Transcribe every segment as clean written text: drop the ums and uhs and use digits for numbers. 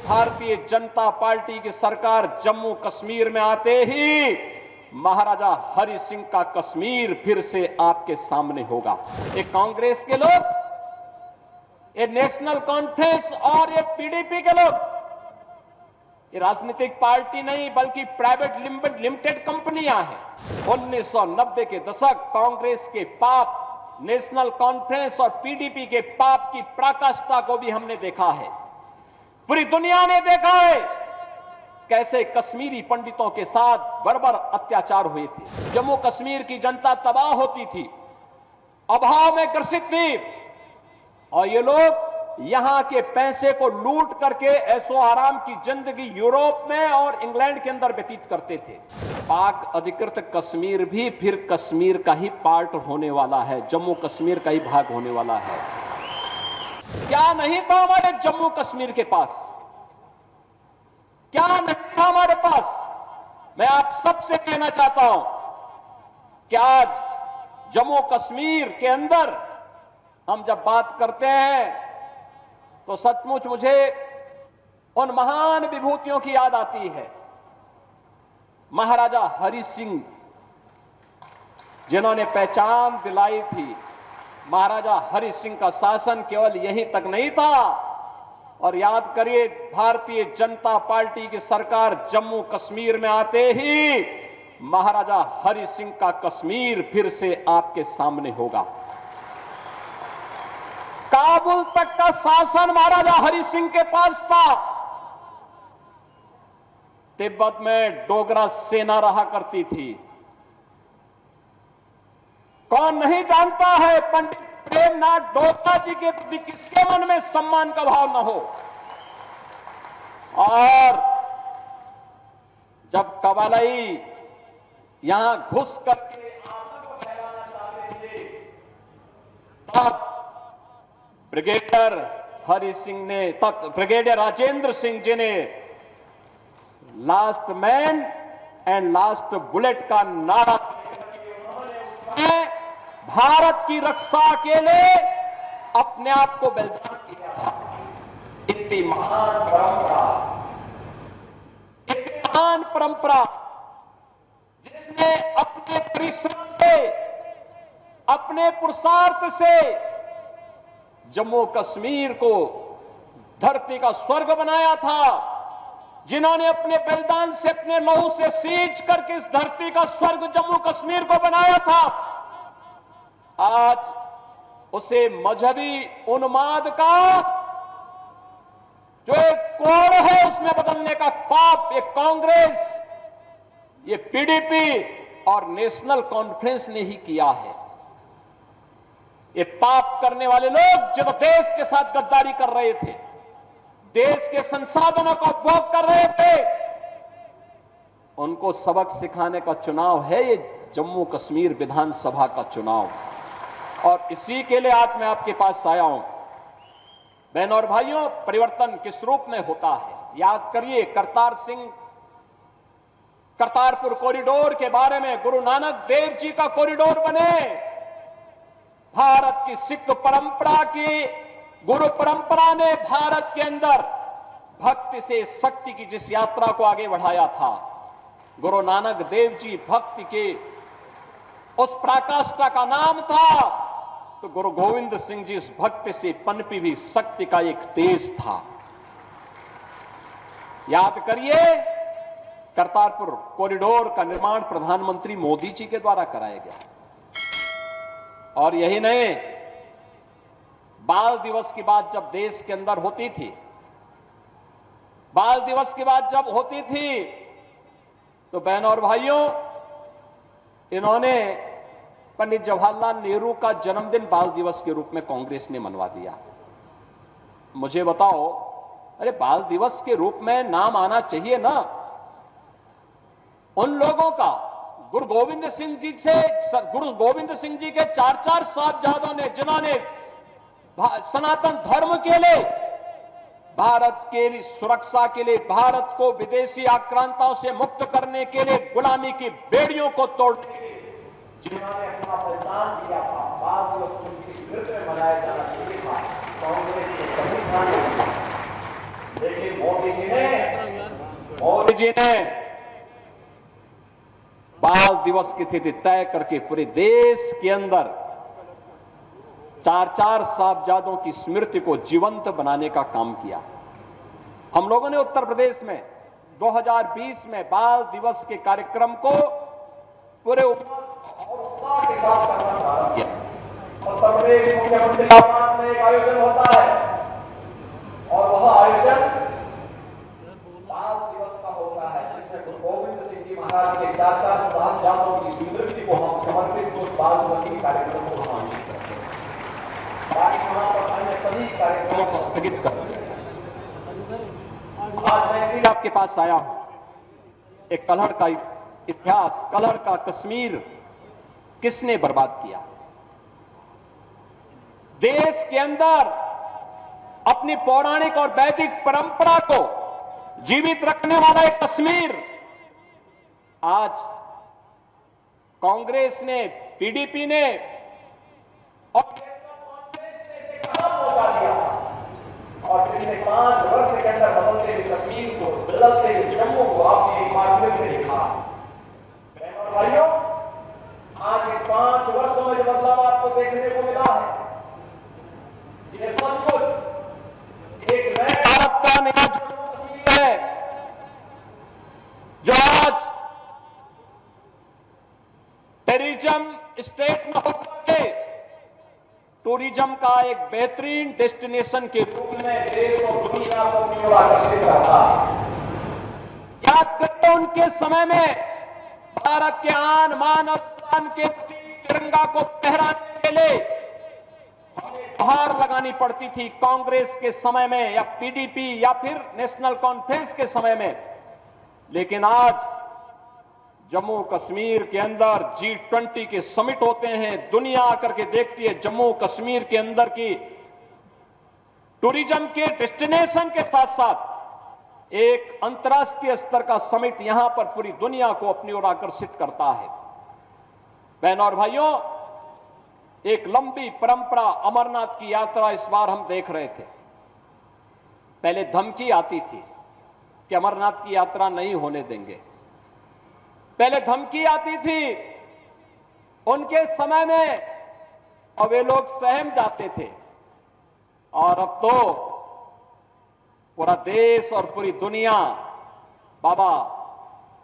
Bharatiya Janata party की सरकार जम्मू कश्मीर में आते ही महाराजा हरि सिंह का कश्मीर फिर से आपके सामने होगा। ये कांग्रेस के लोग, ये नेशनल कॉन्फ्रेंस और ये पीडीपी के लोग, ये राजनीतिक पार्टी नहीं बल्कि प्राइवेट लिमिटेड कंपनियां हैं। 1990 के दशक कांग्रेस के पाप, नेशनल कॉन्फ्रेंस और पीडीपी के पाप की पराकाष्ठा को भी हमने देखा है। पूरी दुनिया ने देखा है कैसे कश्मीरी पंडितों के साथ बर्बर अत्याचार हुए थे। जम्मू कश्मीर की जनता तबाह होती थी, अभाव में ग्रसित थी, और ये लोग यहां के पैसे को लूट करके ऐशो आराम की जिंदगी यूरोप में और इंग्लैंड के अंदर व्यतीत करते थे। पाक अधिकृत कश्मीर भी फिर कश्मीर का ही पार्ट होने वाला है, जम्मू कश्मीर का ही भाग होने वाला है। क्या नहीं था हमारे जम्मू कश्मीर के पास? क्या नहीं था हमारे पास? मैं आप सबसे कहना चाहता हूं कि आज जम्मू कश्मीर के अंदर हम जब बात करते हैं तो सचमुच मुझे उन महान विभूतियों की याद आती है। महाराजा हरि सिंह जिन्होंने पहचान दिलाई थी। महाराजा हरि सिंह का शासन केवल यहीं तक नहीं था, और याद करिए भारतीय जनता पार्टी की सरकार जम्मू कश्मीर में आते ही महाराजा हरि सिंह का कश्मीर फिर से आपके सामने होगा। काबुल तक का शासन महाराजा हरि सिंह के पास था। तिब्बत में डोगरा सेना रहा करती थी। कौन नहीं जानता है पंडित प्रेमनाथ डोगरा जी के प्रति किसके मन में सम्मान का भाव न हो। और जब कबालाई यहां घुस करके आंदोलन को फैलाना चाहते थे, तब ब्रिगेडियर हरि सिंह ने, तब ब्रिगेडियर राजेंद्र सिंह जी ने last man and last bullet का नारा भारत की रक्षा के लिए अपने आप को बलिदान किया था। इतनी महान परंपरा जिसने अपने परिश्रम से, अपने पुरुषार्थ से जम्मू कश्मीर को धरती का स्वर्ग बनाया था, जिन्होंने अपने बलिदान से, अपने लहू से सींच करके इस धरती का स्वर्ग जम्मू कश्मीर को बनाया था, आज उसे मजहबी उन्माद का जो एक कोड़ है उसमें बदलने का पाप ये कांग्रेस, ये पीडीपी और नेशनल कॉन्फ्रेंस ने ही किया है। ये पाप करने वाले लोग जो देश के साथ गद्दारी कर रहे थे, देश के संसाधनों का उपभोग कर रहे थे, उनको सबक सिखाने का चुनाव है ये जम्मू कश्मीर विधानसभा का चुनाव। और इसी के लिए आज मैं आपके पास आया हूं। बहनों और भाइयों, परिवर्तन किस रूप में होता है? याद करिए करतारपुर कॉरिडोर के बारे में, गुरु नानक देव जी का कॉरिडोर बने, भारत की सिख परंपरा की गुरु परंपरा ने भारत के अंदर भक्ति से शक्ति की जिस यात्रा को आगे बढ़ाया था, गुरु नानक देव जी भक्ति के उस पराकाष्ठा का नाम था, तो गुरु गोविंद सिंह जी इस भक्ति से पनपी हुई शक्ति का एक तेज था। याद करिए, करतारपुर कॉरिडोर का निर्माण प्रधानमंत्री मोदी जी के द्वारा कराया गया। और यही नहीं, बाल दिवस की बात जब देश के अंदर होती थी, बाल दिवस की बात जब होती थी, तो बहनों और भाइयों, इन्होंने पंडित जवाहरलाल नेहरू का जन्मदिन बाल दिवस के रूप में कांग्रेस ने मनवा दिया। मुझे बताओ, अरे बाल दिवस के रूप में नाम आना चाहिए ना उन लोगों का। गुरु गोविंद सिंह जी के 4 साहबजादों ने, जिन्होंने सनातन धर्म के लिए, भारत के सुरक्षा के लिए, भारत को विदेशी आक्रांताओं से मुक्त करने के लिए, गुलामी की बेड़ियों को तोड़ने के लिए जिन्होंने अपना बलिदान दिया था, बाद में उनकी स्मृति में मनाया जाना चाहिए था। कांग्रेस ने कभी ध्यान नहीं दिया, लेकिन मोदी जी ने बाल दिवस की तिथि तय करके पूरे देश के अंदर 4-4 साहबजादों की स्मृति को जीवंत बनाने का काम किया। हम लोगों ने उत्तर प्रदेश में 2020 में बाल दिवस के कार्यक्रम को पूरे उत्साह के साथ करना प्रारंभ किया। उत्तर प्रदेश मुख्यमंत्री आवास में एक आयोजन होता है और वह आयोजन बाल दिवस का होता है, जिसमें गुरु गोविंद सिंह जी महाराज के 4-4 साहबजादों की स्मृति को हम समर्पित उस बाल दिवस के कार्यक्रम को आयोजित करते हैं। वहां पर अन्य सभी कार्यक्रमों को स्थगित कर दिया। आज मैं इसी आपके पास आया हूं। एक कलहड़ का इतिहास, कलहड़ का कश्मीर किसने बर्बाद किया? देश के अंदर अपनी पौराणिक और वैदिक परंपरा को जीवित रखने वाला एक कश्मीर आज कांग्रेस ने, पीडीपी ने और और पिछले 5 वर्ष के अंदर बदलते हुए कश्मीर को, बदलते हुए जम्मू को आपने एक बार फिर से देखा। बहनों और भाइयों, आज इन 5 वर्षों में जो बदलाव आपको देखने को मिला है, ये सचमुच एक नए भारत का नया जम्मू कश्मीर है, जो आज टूरिज्म स्टेट में होकर टूरिज्म का एक बेहतरीन डेस्टिनेशन के रूप में देश और दुनिया को अपनी ओर आकर्षित करता है। याद करें, उनके समय में भारत के आन बान और शान के तिरंगा को फहराने के लिए हार लगानी पड़ती थी कांग्रेस के समय में या पीडीपी या फिर नेशनल कॉन्फ्रेंस के समय में। लेकिन आज जम्मू कश्मीर के अंदर G20 के समिट होते हैं, दुनिया आकर के देखती है जम्मू कश्मीर के अंदर की टूरिज्म के डेस्टिनेशन के साथ साथ एक अंतर्राष्ट्रीय स्तर का समिट यहां पर पूरी दुनिया को अपनी ओर आकर्षित करता है। बहनों और भाइयों, एक लंबी परंपरा अमरनाथ की यात्रा इस बार हम देख रहे थे। पहले धमकी आती थी कि अमरनाथ की यात्रा नहीं होने देंगे, पहले धमकी आती थी उनके समय में और वे लोग सहम जाते थे, और अब तो पूरा देश और पूरी दुनिया बाबा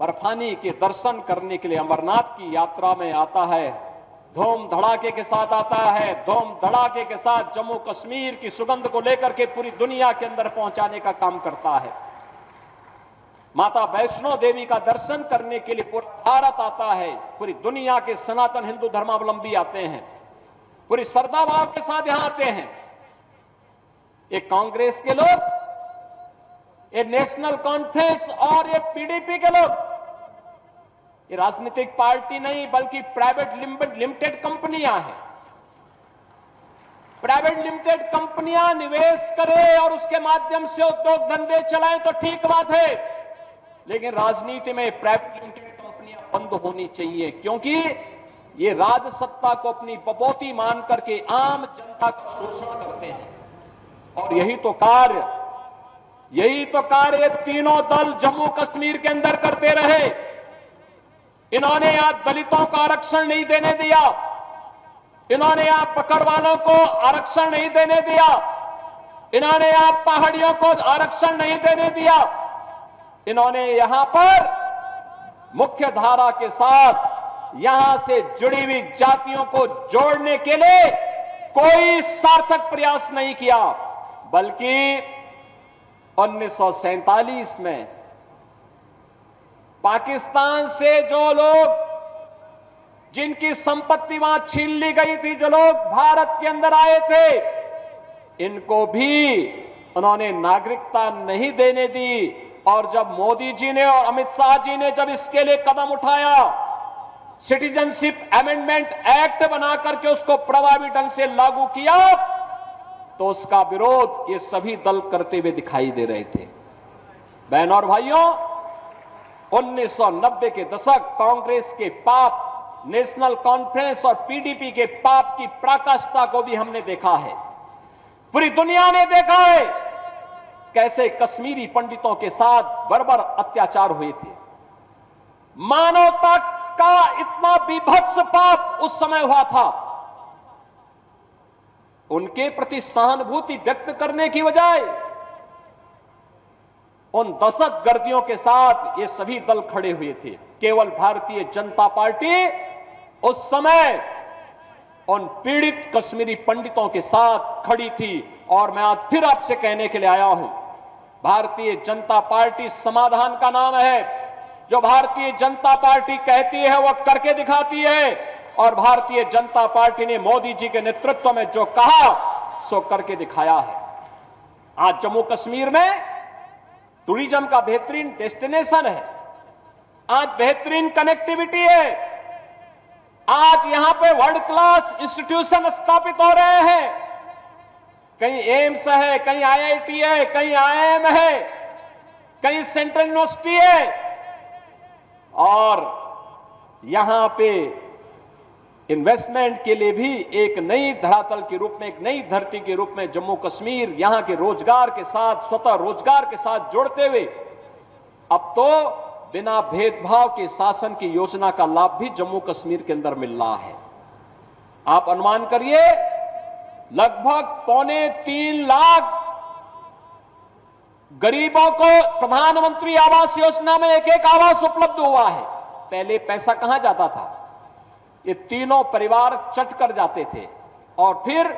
बर्फानी के दर्शन करने के लिए अमरनाथ की यात्रा में आता है। धूम धड़ाके के साथ आता है, धूम धड़ाके के साथ जम्मू कश्मीर की सुगंध को लेकर के पूरी दुनिया के अंदर पहुंचाने का काम करता है। माता वैष्णो देवी का दर्शन करने के लिए पूरा भारत आता है, पूरी दुनिया के सनातन हिंदू धर्मावलंबी आते हैं, पूरी श्रद्धा भाव के साथ यहां आते हैं। ये कांग्रेस के लोग, ये नेशनल कॉन्फ्रेंस और ये पीडीपी के लोग, ये राजनीतिक पार्टी नहीं बल्कि प्राइवेट लिमिटेड कंपनियां हैं। प्राइवेट लिमिटेड कंपनियां निवेश करें और उसके माध्यम से उद्योग धंधे चलाएं तो ठीक बात है, लेकिन राजनीति में प्राइवेट लिमिटेड कंपनियां बंद होनी चाहिए, क्योंकि ये राजसत्ता को अपनी बपौती मान करके आम जनता का शोषण करते हैं। और यही तो कार्य ये तीनों दल जम्मू कश्मीर के अंदर करते रहे। इन्होंने यहां दलितों को आरक्षण नहीं देने दिया, इन्होंने यहां पकड़वालों को आरक्षण नहीं देने दिया, इन्होंने यहां पहाड़ियों को आरक्षण नहीं देने दिया, इन्होंने यहां पर मुख्य धारा के साथ यहां से जुड़ी हुई जातियों को जोड़ने के लिए कोई सार्थक प्रयास नहीं किया, बल्कि 1947 में पाकिस्तान से जो लोग, जिनकी संपत्ति वहां छीन ली गई थी, जो लोग भारत के अंदर आए थे, इनको भी उन्होंने नागरिकता नहीं देने दी। और जब मोदी जी ने और अमित शाह जी ने जब इसके लिए कदम उठाया, सिटीजनशिप अमेंडमेंट एक्ट बना करके उसको प्रभावी ढंग से लागू किया, तो उसका विरोध ये सभी दल करते हुए दिखाई दे रहे थे। बहनों और भाइयों, 1990 के दशक कांग्रेस के पाप, नेशनल कॉन्फ्रेंस और पीडीपी के पाप की पराकाष्ठा को भी हमने देखा है। पूरी दुनिया ने देखा है कैसे कश्मीरी पंडितों के साथ बर्बर अत्याचार हुए थे। मानवता का इतना बीभत्स पाप उस समय हुआ था। उनके प्रति सहानुभूति व्यक्त करने की बजाय उन दहशतगर्दियों के साथ ये सभी दल खड़े हुए थे। केवल भारतीय जनता पार्टी उस समय उन पीड़ित कश्मीरी पंडितों के साथ खड़ी थी। और मैं आज फिर आपसे कहने के लिए आया हूं, भारतीय जनता पार्टी समाधान का नाम है। जो भारतीय जनता पार्टी कहती है वह करके दिखाती है, और भारतीय जनता पार्टी ने मोदी जी के नेतृत्व में जो कहा सो करके दिखाया है। आज जम्मू कश्मीर में टूरिज्म का बेहतरीन डेस्टिनेशन है, आज बेहतरीन कनेक्टिविटी है, आज यहां पे वर्ल्ड क्लास इंस्टीट्यूशन स्थापित हो रहे हैं। कहीं एम्स है, कहीं आईआईटी है, कहीं आईआईएम है, कहीं सेंट्रल यूनिवर्सिटी है, और यहां पे इन्वेस्टमेंट के लिए भी एक नई धरातल के रूप में, एक नई धरती के रूप में जम्मू कश्मीर यहां के रोजगार के साथ, स्वतः रोजगार के साथ जोड़ते हुए अब तो बिना भेदभाव के शासन की योजना का लाभ भी जम्मू कश्मीर के अंदर मिल रहा है। आप अनुमान करिए, लगभग 2.25 लाख गरीबों को प्रधानमंत्री आवास योजना में एक आवास उपलब्ध हुआ है। पहले पैसा कहां जाता था? ये तीनों परिवार चट कर जाते थे, और फिर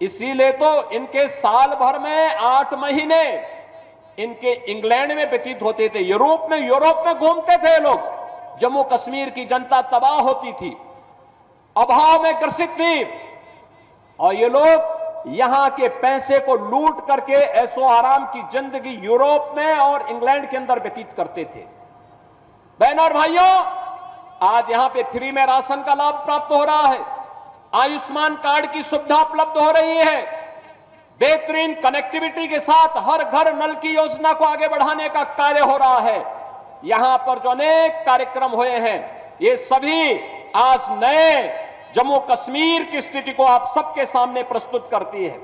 इसीलिए तो इनके साल भर में 8 महीने इनके इंग्लैंड में व्यतीत होते थे, यूरोप में घूमते थे लोग। जम्मू कश्मीर की जनता तबाह होती थी, अभाव में ग्रसित थी, और ये लोग यहां के पैसे को लूट करके ऐशो आराम की जिंदगी यूरोप में और इंग्लैंड के अंदर व्यतीत करते थे। बहनों और भाइयों, आज यहां पे फ्री में राशन का लाभ प्राप्त हो रहा है, आयुष्मान कार्ड की सुविधा उपलब्ध हो रही है, बेहतरीन कनेक्टिविटी के साथ हर घर नल की योजना को आगे बढ़ाने का कार्य हो रहा है। यहां पर जो अनेक कार्यक्रम हुए हैं, ये सभी आज नए जम्मू कश्मीर की स्थिति को आप सबके सामने प्रस्तुत करती है।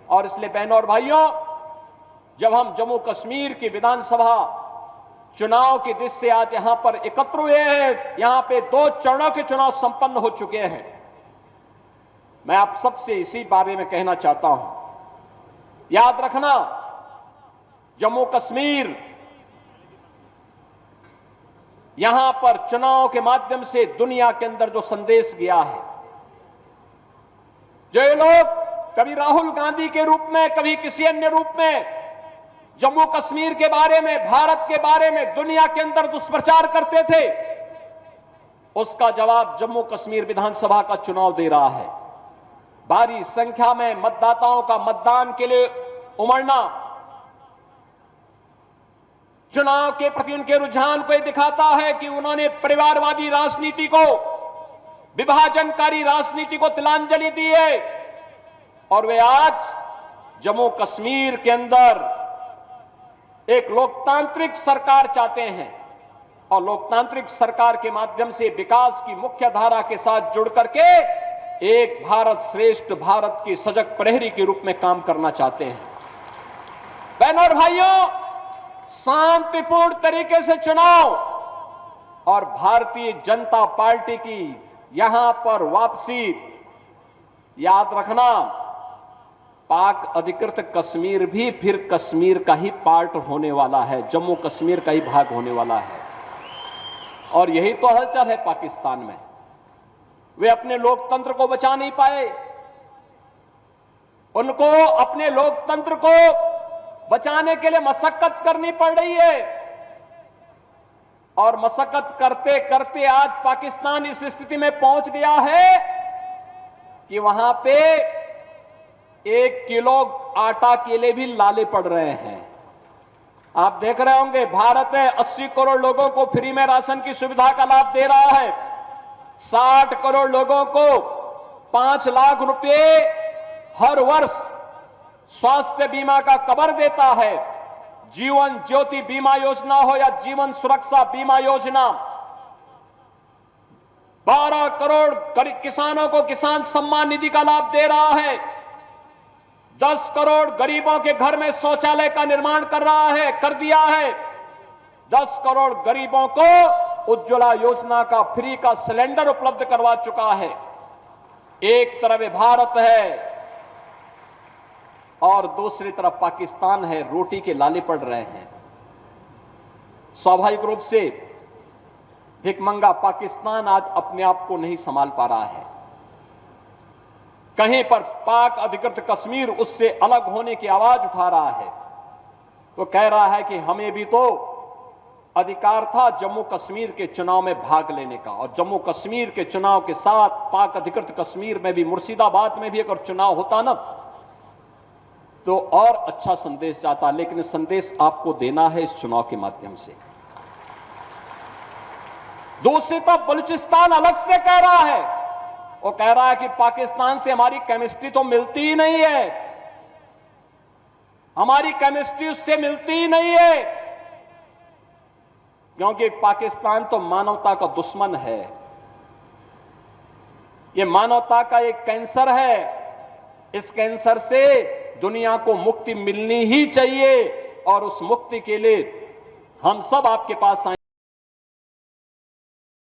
और इसलिए बहनों और भाइयों, जब हम जम्मू कश्मीर की विधानसभा चुनाव की दृष्टि से आज यहां पर एकत्र हुए हैं, यहां पे 2 चरणों के चुनाव संपन्न हो चुके हैं, मैं आप सबसे इसी बारे में कहना चाहता हूं। याद रखना, जम्मू कश्मीर यहां पर चुनाव के माध्यम से दुनिया के अंदर जो संदेश गया है, जो ये लोग कभी राहुल गांधी के रूप में, कभी किसी अन्य रूप में जम्मू कश्मीर के बारे में, भारत के बारे में दुनिया के अंदर दुष्प्रचार करते थे, उसका जवाब जम्मू कश्मीर विधानसभा का चुनाव दे रहा है। भारी संख्या में मतदाताओं का मतदान के लिए उमड़ना चुनाव के प्रति उनके रुझान को दिखाता है कि उन्होंने परिवारवादी राजनीति को, विभाजनकारी राजनीति को तिलांजलि दी है, और वे आज जम्मू कश्मीर के अंदर एक लोकतांत्रिक सरकार चाहते हैं, और लोकतांत्रिक सरकार के माध्यम से विकास की मुख्य धारा के साथ जुड़ करके एक भारत श्रेष्ठ भारत की सजग प्रहरी के रूप में काम करना चाहते हैं। बहनों और भाइयों, शांतिपूर्ण तरीके से चुनाव और भारतीय जनता पार्टी की यहां पर वापसी, याद रखना, पाक अधिकृत कश्मीर भी फिर कश्मीर का ही पार्ट होने वाला है, जम्मू कश्मीर का ही भाग होने वाला है। और यही तो हलचल है पाकिस्तान में। वे अपने लोकतंत्र को बचा नहीं पाए, उनको अपने लोकतंत्र को बचाने के लिए मशक्कत करनी पड़ रही है, और मशक्कत करते करते आज पाकिस्तान इस स्थिति में पहुंच गया है कि वहां पे 1 किलो आटा के लिए भी लाले पड़ रहे हैं। आप देख रहे होंगे, भारत है 80 करोड़ लोगों को फ्री में राशन की सुविधा का लाभ दे रहा है, 60 करोड़ लोगों को 5 लाख रुपए हर वर्ष स्वास्थ्य बीमा का कवर देता है। जीवन ज्योति बीमा योजना हो या जीवन सुरक्षा बीमा योजना, 12 करोड़ किसानों को किसान सम्मान निधि का लाभ दे रहा है। 10 करोड़ गरीबों के घर में शौचालय का निर्माण कर दिया है। 10 करोड़ गरीबों को उज्ज्वला योजना का फ्री का सिलेंडर उपलब्ध करवा चुका है। एक तरफ ये भारत है और दूसरी तरफ पाकिस्तान है, रोटी के लाले पड़ रहे हैं। स्वाभाविक रूप से भिखमंगा पाकिस्तान आज अपने आप को नहीं संभाल पा रहा है। कहीं पर पाक अधिकृत कश्मीर उससे अलग होने की आवाज उठा रहा है, तो कह रहा है कि हमें भी तो अधिकार था जम्मू कश्मीर के चुनाव में भाग लेने का, और जम्मू कश्मीर के चुनाव के साथ पाक अधिकृत कश्मीर में भी, मुर्शिदाबाद में भी अगर चुनाव होता ना तो और अच्छा संदेश जाता। लेकिन संदेश आपको देना है इस चुनाव के माध्यम से। दूसरी तरफ बलूचिस्तान अलग से कह रहा है, वो कह रहा है कि पाकिस्तान से हमारी केमिस्ट्री तो मिलती ही नहीं है, हमारी केमिस्ट्री उससे मिलती ही नहीं है, क्योंकि पाकिस्तान तो मानवता का दुश्मन है। ये मानवता का एक कैंसर है। इस कैंसर से दुनिया को मुक्ति मिलनी ही चाहिए, और उस मुक्ति के लिए हम सब आपके पास आए।